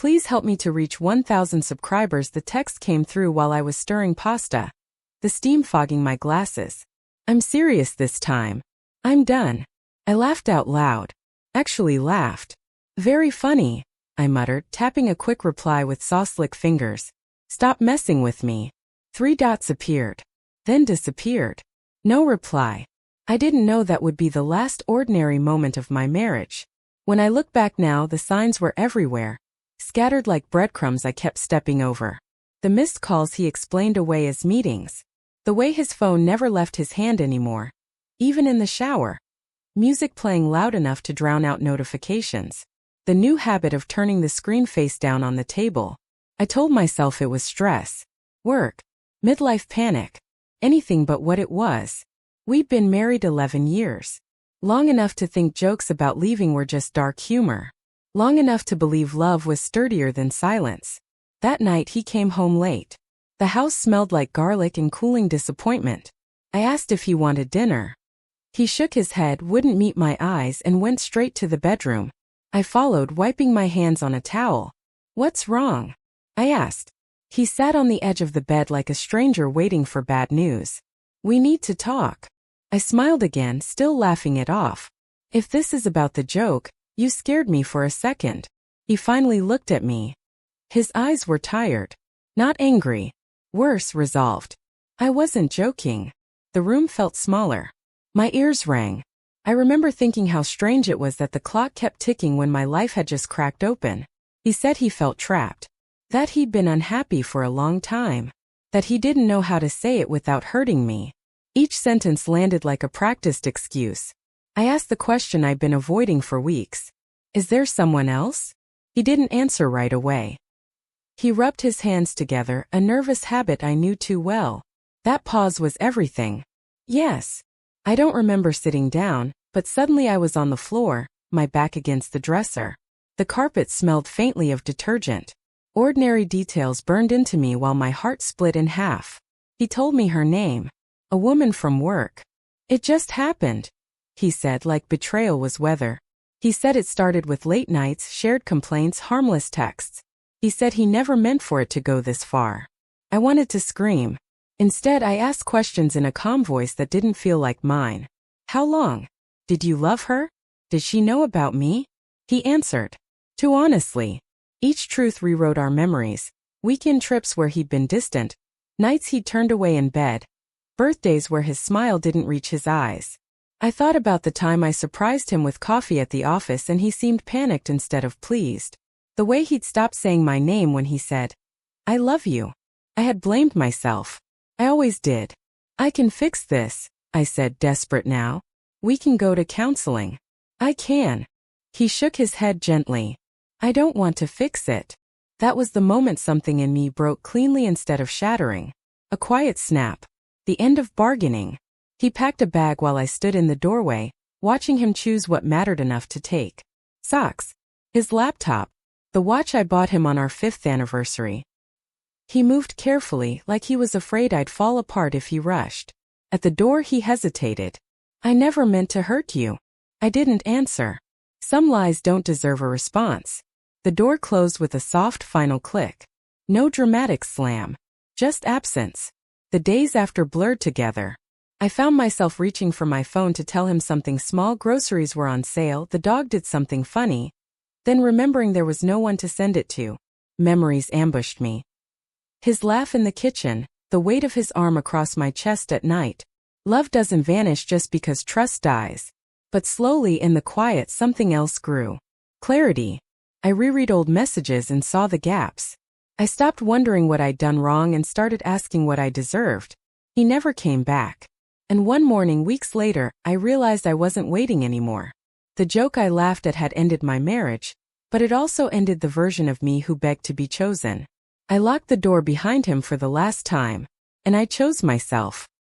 Please help me to reach 1,000 subscribers. The text came through while I was stirring pasta, the steam fogging my glasses. I'm serious this time. I'm done. I laughed out loud. Actually laughed. Very funny, I muttered, tapping a quick reply with saw-slick fingers. Stop messing with me. 3 dots appeared. Then disappeared. No reply. I didn't know that would be the last ordinary moment of my marriage. When I look back now, the signs were everywhere, scattered like breadcrumbs I kept stepping over. The missed calls he explained away as meetings. The way his phone never left his hand anymore, even in the shower. Music playing loud enough to drown out notifications. The new habit of turning the screen face down on the table. I told myself it was stress, work, midlife panic, anything but what it was. We'd been married 11 years. Long enough to think jokes about leaving were just dark humor. Long enough to believe love was sturdier than silence. That night he came home late. The house smelled like garlic and cooling disappointment. I asked if he wanted dinner. He shook his head, wouldn't meet my eyes, and went straight to the bedroom. I followed, wiping my hands on a towel. What's wrong? I asked. He sat on the edge of the bed like a stranger waiting for bad news. We need to talk. I smiled again, still laughing it off. If this is about the joke, you scared me for a second. He finally looked at me. His eyes were tired. Not angry. Worse, resolved. I wasn't joking. The room felt smaller. My ears rang. I remember thinking how strange it was that the clock kept ticking when my life had just cracked open. He said he felt trapped. That he'd been unhappy for a long time. That he didn't know how to say it without hurting me. Each sentence landed like a practiced excuse. I asked the question I'd been avoiding for weeks. Is there someone else? He didn't answer right away. He rubbed his hands together, a nervous habit I knew too well. That pause was everything. Yes. I don't remember sitting down, but suddenly I was on the floor, my back against the dresser. The carpet smelled faintly of detergent. Ordinary details burned into me while my heart split in half. He told me her name. A woman from work. It just happened, he said, like betrayal was weather. He said it started with late nights, shared complaints, harmless texts. He said he never meant for it to go this far. I wanted to scream. Instead, I asked questions in a calm voice that didn't feel like mine. How long? Did you love her? Did she know about me? He answered. Too honestly. Each truth rewrote our memories. Weekend trips where he'd been distant. Nights he'd turned away in bed. Birthdays where his smile didn't reach his eyes. I thought about the time I surprised him with coffee at the office and he seemed panicked instead of pleased. The way he'd stopped saying my name when he said, I love you. I had blamed myself. I always did. I can fix this, I said, desperate now. We can go to counseling. I can. He shook his head gently. I don't want to fix it. That was the moment something in me broke cleanly instead of shattering. A quiet snap. The end of bargaining. He packed a bag while I stood in the doorway, watching him choose what mattered enough to take. Socks. His laptop. The watch I bought him on our 5th anniversary. He moved carefully, like he was afraid I'd fall apart if he rushed. At the door he hesitated. I never meant to hurt you. I didn't answer. Some lies don't deserve a response. The door closed with a soft final click. No dramatic slam. Just absence. The days after blurred together. I found myself reaching for my phone to tell him something small. Groceries were on sale, the dog did something funny. Then remembering there was no one to send it to. Memories ambushed me. His laugh in the kitchen, the weight of his arm across my chest at night. Love doesn't vanish just because trust dies. But slowly in the quiet something else grew. Clarity. I reread old messages and saw the gaps. I stopped wondering what I'd done wrong and started asking what I deserved. He never came back. And one morning weeks later, I realized I wasn't waiting anymore. The joke I laughed at had ended my marriage, but it also ended the version of me who begged to be chosen. I locked the door behind him for the last time, and I chose myself.